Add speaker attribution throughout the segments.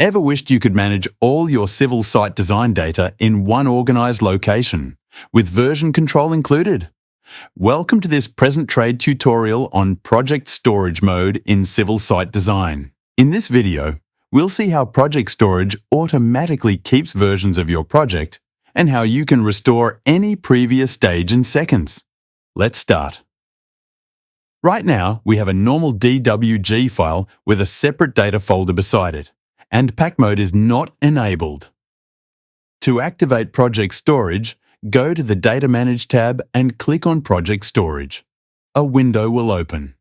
Speaker 1: Ever wished you could manage all your civil site design data in one organised location, with version control included? Welcome to this present trade tutorial on Project Storage mode in civil site design. In this video, we'll see how Project Storage automatically keeps versions of your project and how you can restore any previous stage in seconds. Let's start. Right now, we have a normal DWG file with a separate data folder beside it, and pack mode is not enabled. To activate Project Storage, go to the Data Manage tab and click on Project Storage. A window will open.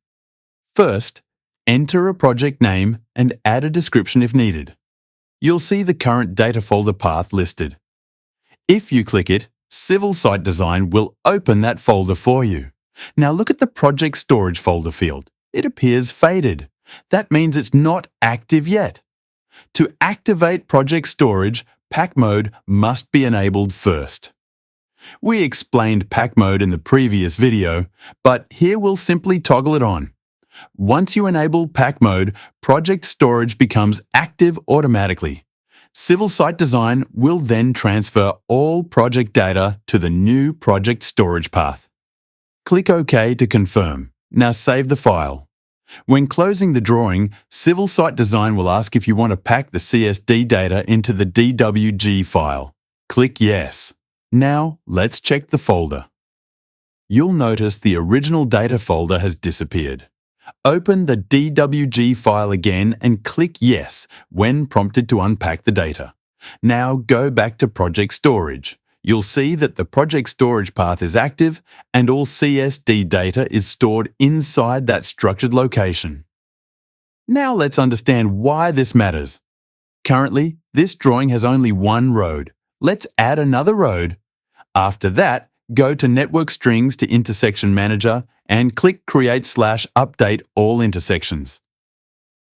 Speaker 1: First, enter a project name and add a description if needed. You'll see the current data folder path listed. If you click it, Civil Site Design will open that folder for you. Now look at the Project Storage folder field. It appears faded. That means it's not active yet. To activate Project Storage, pack mode must be enabled first. We explained pack mode in the previous video, but here we'll simply toggle it on. Once you enable pack mode, Project Storage becomes active automatically. Civil Site Design will then transfer all project data to the new Project Storage path. Click OK to confirm. Now save the file. When closing the drawing, Civil Site Design will ask if you want to pack the CSD data into the DWG file. Click Yes. Now, let's check the folder. You'll notice the original data folder has disappeared. Open the DWG file again and click Yes when prompted to unpack the data. Now go back to Project Storage. You'll see that the Project Storage path is active and all CSD data is stored inside that structured location. Now let's understand why this matters. Currently, this drawing has only one road. Let's add another road. After that, go to Network Strings to Intersection Manager and click Create/Update All Intersections.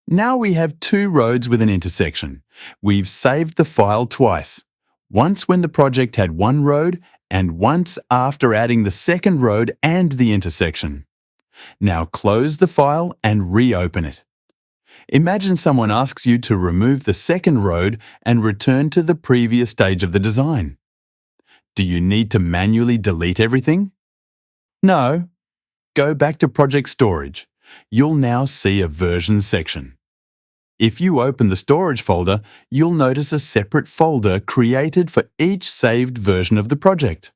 Speaker 1: Now we have two roads with an intersection. We've saved the file twice. Once when the project had one road and once after adding the second road and the intersection. Now close the file and reopen it. Imagine someone asks you to remove the second road and return to the previous stage of the design. Do you need to manually delete everything? No. Go back to Project Storage. You'll now see a version section. If you open the storage folder, you'll notice a separate folder created for each saved version of the project.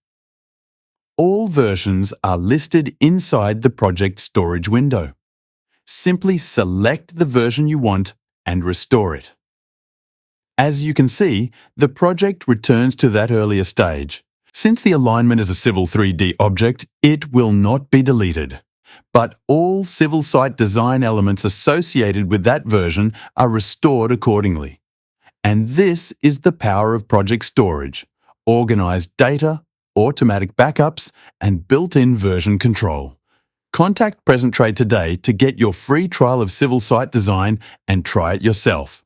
Speaker 1: All versions are listed inside the Project Storage window. Simply select the version you want and restore it. As you can see, the project returns to that earlier stage. Since the alignment is a Civil 3D object, it will not be deleted. But all civil site design elements associated with that version are restored accordingly. And this is the power of Project Storage: organized data, automatic backups, and built-in version control. Contact Present Trade today to get your free trial of Civil Site Design and try it yourself.